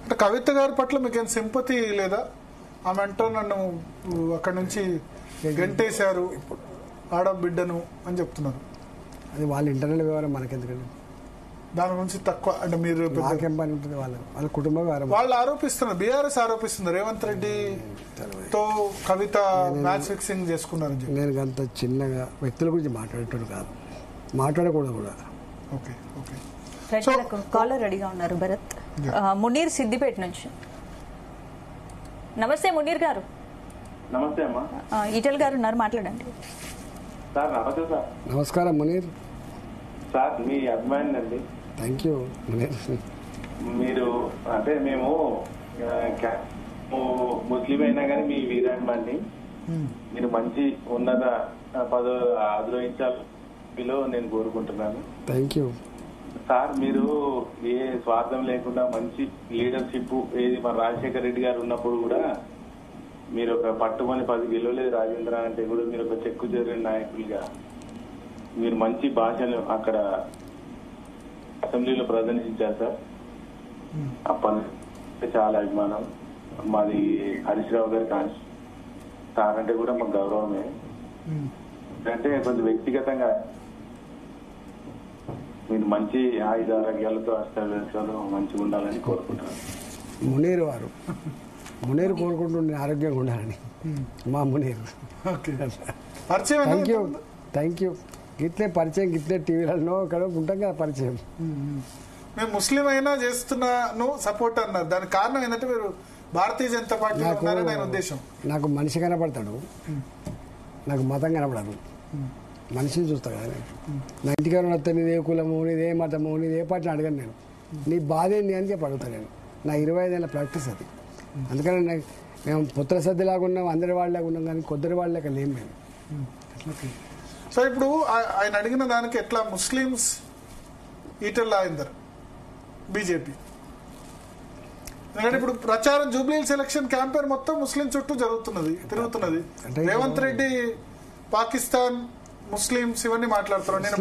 అంటే కవిత గారి పట్ల మీకు ఏం సింపతి లేదా? ఆమె అంటూ నన్ను అక్కడి నుంచి గంటేశారు ఆడబిడ్డను అని చెప్తున్నారు. అది వాళ్ళ ఇంటర్నల్ వ్యవహారం, మనకెందుకండి దాని గురించి తక్కువ. అంటే మీరు నాకేం పని ఉంటుంది, వాళ్ళ కుటుంబ వ్యవహారం. వాళ్ళు ఆరోపిస్తున్నారు, బీఆర్ఎస్ ఆరోపిస్తున్నారు రేవంత్ రెడ్డితో కవిత మ్యాచ్ ఫిక్సింగ్ చేసుకున్నారని చెప్పి. నేను అంత చిన్నగా వ్యక్తుల గురించి మాట్లాడేటోడు కాదు, మాట్లాడకూడదు కూడా. Okay okay. కాలర్ రెడీగా ఉన్నారు భరత్. మునీర్ సిద్దిపేట నుంచి. నమస్తే మునీర్ గారు. నమస్తే అమ్మా. ఈటెల్ గారు ఉన్నారు, మాట్లాడండి. సార్ నమస్తే సార్. నమస్కారం మునీర్ సార్, మీ అభిమాని అండి. Thank you Munir. మీరు అంటే మేము ముస్లిం అయినా కానీ మీ వీరాభిమాని, మీరు మంచి ఉన్నత పదవి అధిరోహించాలో నేను కోరుకుంటున్నాను. Thank you sir. మీరు ఏ స్వార్థం లేకుండా మంచి లీడర్షిప్, ఏది మన రాజశేఖర రెడ్డి గారు ఉన్నప్పుడు కూడా మీరు ఒక పట్టుమని 10 కిలోలేదు రాజేంద్ర అంటే కూడా మీరు ఒక చెక్కు చేరిన నాయకులుగా మీరు మంచి భాషను అక్కడ అసెంబ్లీలో ప్రదర్శించారు సార్. అప్పటి చాలా అభిమానం. మాది హరీష్ రావు గారి కాని సార్ అంటే కూడా మాకు గౌరవమే. అంటే కొంచెం వ్యక్తిగతంగా మీరు మంచి ఆయుధ ఆరోగ్యాలతో అష్టాలు మంచిగా ఉండాలని కోరుకుంటున్నాను. మునీర్ కోరుకుంటుండే ఆరోగ్యంగా ఉండాలని మా మునీర్. Thank you. గిట్లే పరిచయం, గిట్లే టీవీలలో ఇక్కడ ఉంటాం కదా పరిచయం. మేము ముస్లిం అయినా చేస్తున్నాను సపోర్ట్ అన్నారు. దానికి కారణం ఏంటంటే మీరు భారతీయ జనతా పార్టీ ఉద్దేశం. నాకు మనిషి కనపడతాడు, నాకు మతం కనపడదు. మనిషిని చూస్తా కదా. నా ఇంటికి వస్తే నీదే కులము, నీదే మతము, నీదే పార్టీ అడగను నేను. నీ బాధ ఏంటి అని చెప్పి అడుగుతాను నేను. నా 25 ఏళ్ళ ప్రాక్టీస్ అది. అందుకని మేము పుత్ర సద్దిలాగా ఉన్నాం, అందరి వాళ్ళలాగా ఉన్నాం, కానీ కొద్దిరి వాళ్ళకి లేం మేము. సో ఇప్పుడు ఆయన అడిగిన దానికి ఎట్లా ముస్లిమ్స్ ఈటెల రాజేందర్ బీజేపీ, ఎందుకంటే ఇప్పుడు ప్రచారం జూబ్లీహిల్స్ ఎలక్షన్ క్యాంపెయిన్ మొత్తం ముస్లిం చుట్టూ తిరుగుతున్నది. రేవంత్ రెడ్డి పాకిస్తాన్, ముస్లింస్ ఇవన్నీ మాట్లాడుతున్నారు. నేను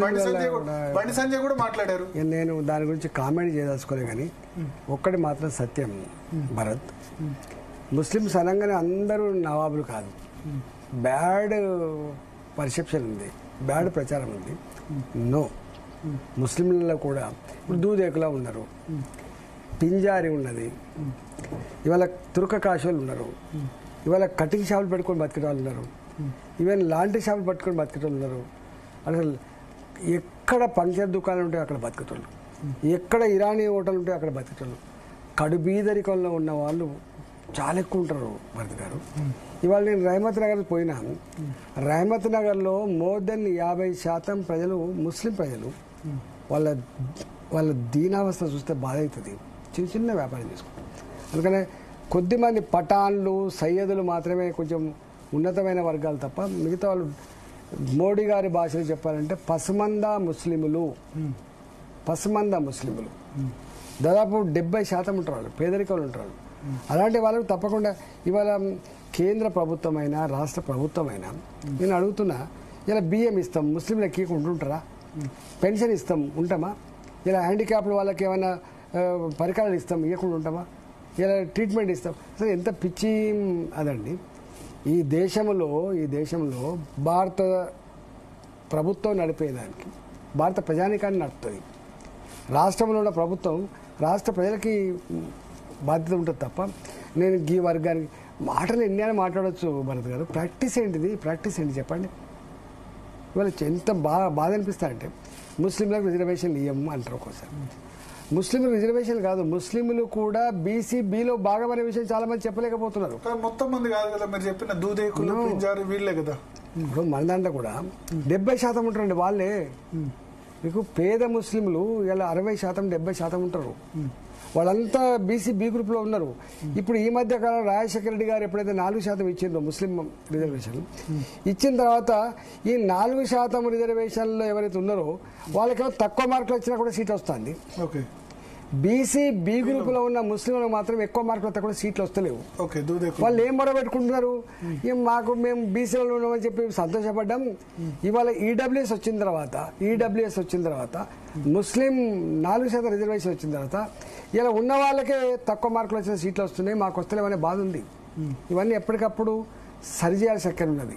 బండి సంజయ్ కూడా మాట్లాడారు. నేను దాని గురించి కామెంట్ చేయదలుచుకోలే, కానీ ఒక్కటి మాత్రం సత్యం భరత్, ముస్లిమ్స్ అనగానే అందరూ నవాబులు కాదు. బ్యాడ్ పర్సెప్షన్ ఉంది, బ్యాడ్ ప్రచారం ఉంది. నో, ముస్లింలలో కూడా ఇప్పుడు దూదేకులా ఉన్నారు, పింజారి ఉన్నది, ఇవాళ తుర్క కాశోళ్ళు ఉన్నారు, ఇవాళ కటింగ్ షాపులు పెట్టుకొని బతికే వాళ్ళు ఉన్నారు, ఈవెన్ లాంటి షాపులు పట్టుకొని బతికేటోళ్ళు ఉన్నారు. అసలు ఎక్కడ పంచర్ దుకాణాలు ఉంటాయో అక్కడ బతికేటోళ్ళు, ఎక్కడ ఇరానీ హోటల్ ఉంటాయో అక్కడ బతికేటోళ్ళు. కడుబీదరికంలో ఉన్న వాళ్ళు చాలా ఎక్కువ ఉంటారు భరత్ గారు. ఇవాళ నేను రహమత్ నగర్ పోయినా, రహమత్ నగర్లో మోర్ దెన్ 50% ప్రజలు ముస్లిం ప్రజలు. వాళ్ళ దీనావస్థ చూస్తే బాధ అవుతుంది. చిన్న చిన్న వ్యాపారం చేసుకుంటారు. అందుకనే కొద్దిమంది పఠాన్లు, సయ్యదులు మాత్రమే కొంచెం ఉన్నతమైన వర్గాలు తప్ప మిగతా వాళ్ళు, మోడీ గారి భాషలో చెప్పాలంటే పసమంద ముస్లిములు దాదాపు 70% ఉంటారు వాళ్ళు, పేదరికంలో ఉంటారు. అలాంటి వాళ్ళకు తప్పకుండా ఇవాళ కేంద్ర ప్రభుత్వమైనా రాష్ట్ర ప్రభుత్వమైనా నేను అడుగుతున్నా, ఇలా బియ్యం ఇస్తాం ముస్లింలకి ఉంటుంటారా? పెన్షన్ ఇస్తాం ఉంటామా? ఇలా హ్యాండిక్యాప్డ్ వాళ్ళకి ఏమైనా పరికరాలు ఇస్తాం ఇవ్వకుండా ఉంటామా? ఇలా ట్రీట్మెంట్ ఇస్తాం. అసలు ఎంత పిచ్చి అదండి. ఈ దేశంలో భారత ప్రభుత్వం నడిపేదానికి భారత ప్రజానికాన్ని నడుపుతుంది. రాష్ట్రంలో ఉన్న ప్రభుత్వం రాష్ట్ర ప్రజలకి బాధ్యత ఉంటుంది తప్ప నేను ఈ వర్గానికి మాటలు ఎన్ని అని మాట్లాడవచ్చు భరత్ గారు. ప్రాక్టీస్ ఏంటి చెప్పండి. ఇవాళ ఎంత బాధ అనిపిస్తా అంటే ముస్లింలకు రిజర్వేషన్లు ఇవ్వము అంటారు ఒక్కోసారి. ముస్లింలకు రిజర్వేషన్ కాదు, ముస్లింలు కూడా బీసీబీలో భాగమనే విషయం చాలా మంది చెప్పలేకపోతున్నారు. మొత్తం మంది కాదు కదా మీరు చెప్పిన దూదేకులు వీళ్ళే కదా. ఇప్పుడు మన దాంట్లో కూడా 70% ఉంటారండి వాళ్ళే. మీకు పేద ముస్లింలు ఇలా 60%, 70% ఉంటారు. వాళ్ళంతా బీ గ్రూప్లో ఉన్నారు. ఇప్పుడు ఈ మధ్య కాలం రాజశేఖర రెడ్డి గారు ఎప్పుడైతే 4% ఇచ్చిందో ముస్లిం రిజర్వేషన్ ఇచ్చిన తర్వాత ఈ 4% రిజర్వేషన్లో ఎవరైతే ఉన్నారో వాళ్ళకేమో తక్కువ మార్కులు వచ్చినా కూడా సీట్ వస్తుంది. ఓకే, బీ గ్రూపులో ఉన్న ముస్లింలకు మాత్రం ఎక్కువ మార్కులు వస్తే కూడా సీట్లు వస్తలేవు. వాళ్ళు ఏం మొదలుపెట్టుకుంటున్నారు, మేము బీసీలో ఉన్నామని చెప్పి సంతోషపడ్డాం. ఇవాళ ఈడబ్ల్యూఎస్ వచ్చిన తర్వాత ముస్లిం 4% రిజర్వేషన్ వచ్చిన తర్వాత ఇలా ఉన్న వాళ్ళకే తక్కువ మార్కులు వచ్చిన సీట్లు వస్తున్నాయి, మాకు వస్తలేమనే బాధ ఉంది. ఇవన్నీ ఎప్పటికప్పుడు సరిచేయాల్సి ఎక్కడ ఉన్నది,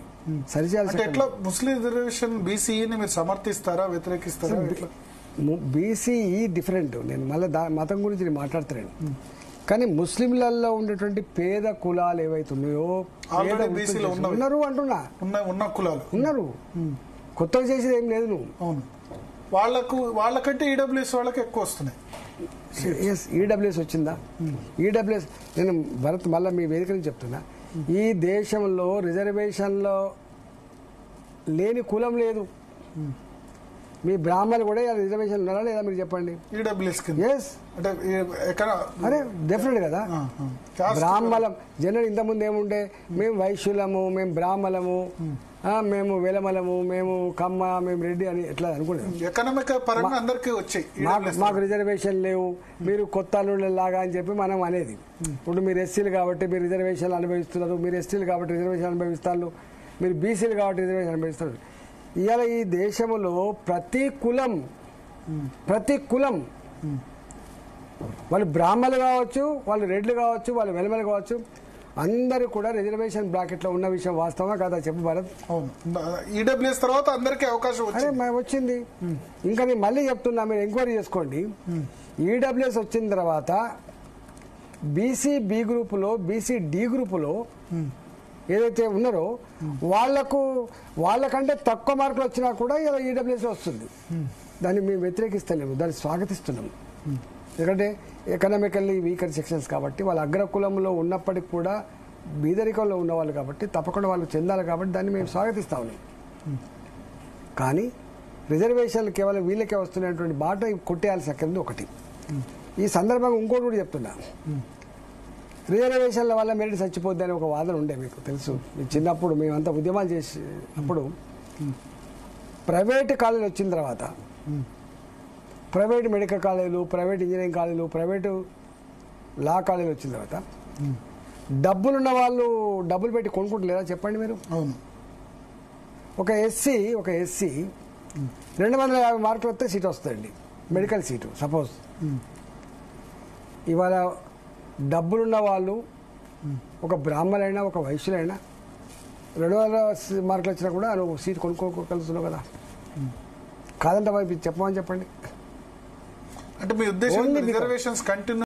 సరిచేయాల్సి. అంటే ఎట్లా ముస్లిం రిజర్వేషన్ బీసీఈని మీరు సమర్థిస్తారా, వ్యతిరేకిస్తారా? BCE different. నేను మళ్ళీ మతం గురించి నేను మాట్లాడుతున్నాను. కానీ ముస్లింలలో ఉండేటువంటి పేద కులాలు ఏవైతే ఉన్నాయో ఉన్నారు అంటున్నా, ఉన్న కులాలు ఉన్నారు, కొత్తగా చేసేది ఏం లేదు. నువ్వు అవును, వాళ్ళకంటే ఈడబ్ల్యూఎస్ వాళ్ళకి ఎక్కువ వస్తున్నాయి. ఈడబ్ల్యూఎస్ వచ్చిందా? ఈడబ్ల్యూఎస్ నేను భరత్ మళ్ళీ మీ వేదిక నుంచి చెప్తున్నా, ఈ దేశంలో రిజర్వేషన్లో లేని కులం లేదు. మీ బ్రాహ్మణులు కూడా రిజర్వేషన్ ఉన్నారా లేదా మీరు చెప్పండి. ఈడబ్ల్యూఎస్ ఎస్, అరే డెఫినెట్ కదా. బ్రాహ్మణం జనరల్ ఇంతకుముందు ఏముండే, మేము వైశ్యులము, మేము బ్రాహ్మణము, మేము వెలమలము, మేము కమ్మ, మేము రెడ్డి అని ఎట్లా అనుకున్నాం. ఎకనామిక్ పరంగా అందరికీ వచ్చాయి, మాకు రిజర్వేషన్ లేవు, మీరు కొత్త అల్లుళ్ళలాగా అని చెప్పి మనం అనేది. ఇప్పుడు మీరు ఎస్సీలు కాబట్టి మీరు రిజర్వేషన్లు అనుభవిస్తున్నారు, మీరు ఎస్టీలు కాబట్టి రిజర్వేషన్ అనుభవిస్తారు, మీరు బీసీలు కాబట్టి రిజర్వేషన్ అనుభవిస్తారు. ఇవాళ ఈ దేశంలో ప్రతి కులం వాళ్ళు బ్రాహ్మణులు కావచ్చు, వాళ్ళు రెడ్లు కావచ్చు, వాళ్ళు వెలమలు కావచ్చు, అందరూ కూడా రిజర్వేషన్ బ్రాకెట్ లో ఉన్న విషయం వాస్తవమా కదా చెప్పు భరత్. ఈడబ్ల్యూఎస్ తర్వాత అందరికీ అవకాశం వచ్చింది. ఇంకా నేను మళ్ళీ చెప్తున్నా, మీరు ఎంక్వైరీ చేసుకోండి. ఈడబ్ల్యూఎస్ వచ్చిన తర్వాత బీసీ బి గ్రూపులో, బీసీ డి గ్రూపులో ఏదైతే ఉన్నారో వాళ్ళకంటే తక్కువ మార్కులు వచ్చినా కూడా ఇలా ఈడబ్ల్యూఎస్ వస్తుంది. దాన్ని మేము వ్యతిరేకిస్తలేము, దాన్ని స్వాగతిస్తున్నాము. ఎందుకంటే ఎకనామికల్లీ వీకర్ సెక్షన్స్ కాబట్టి, వాళ్ళ అగ్రకులంలో ఉన్నప్పటికీ కూడా బీదరికంలో ఉన్నవాళ్ళు కాబట్టి తప్పకుండా వాళ్ళు చెందాలి కాబట్టి దాన్ని మేము స్వాగతిస్తా ఉన్నాం. కానీ రిజర్వేషన్లు కేవలం వీళ్ళకే వస్తున్నటువంటి బాట కొట్టేయాల్సి అక్కడి ఒకటి. ఈ సందర్భంగా ఇంకోటి కూడా చెప్తున్నా, రిజర్వేషన్ల వల్ల మెరిట్ చచ్చిపోద్ది అని ఒక వాదన ఉండే, మీకు తెలుసు. చిన్నప్పుడు మేమంతా ఉద్యమాలు చేసినప్పుడు ప్రైవేట్ కాలేజీలు వచ్చిన తర్వాత, ప్రైవేట్ మెడికల్ కాలేజీలు, ప్రైవేట్ ఇంజనీరింగ్ కాలేజీలు, ప్రైవేటు లా కాలేజీలు వచ్చిన తర్వాత డబ్బులున్న వాళ్ళు డబ్బులు పెట్టి కొనుక్కుంటలేదా చెప్పండి మీరు. అవును, ఒక ఎస్సీ 250 మార్కులు వస్తే సీట్ వస్తుందండి, మెడికల్ సీటు సపోజ్. ఇవాళ డబ్బులున్న వాళ్ళు, ఒక బ్రాహ్మణులైనా ఒక వైశ్యులైనా 200 మార్కులు వచ్చినా కూడా నువ్వు సీట్ కొనుక్కోగలుగుతున్నావు కదా. కాదంటే చెప్పమని చెప్పండి. అంటే మీ ఉద్దేశం రిజర్వేషన్స్ కంటిన్యూ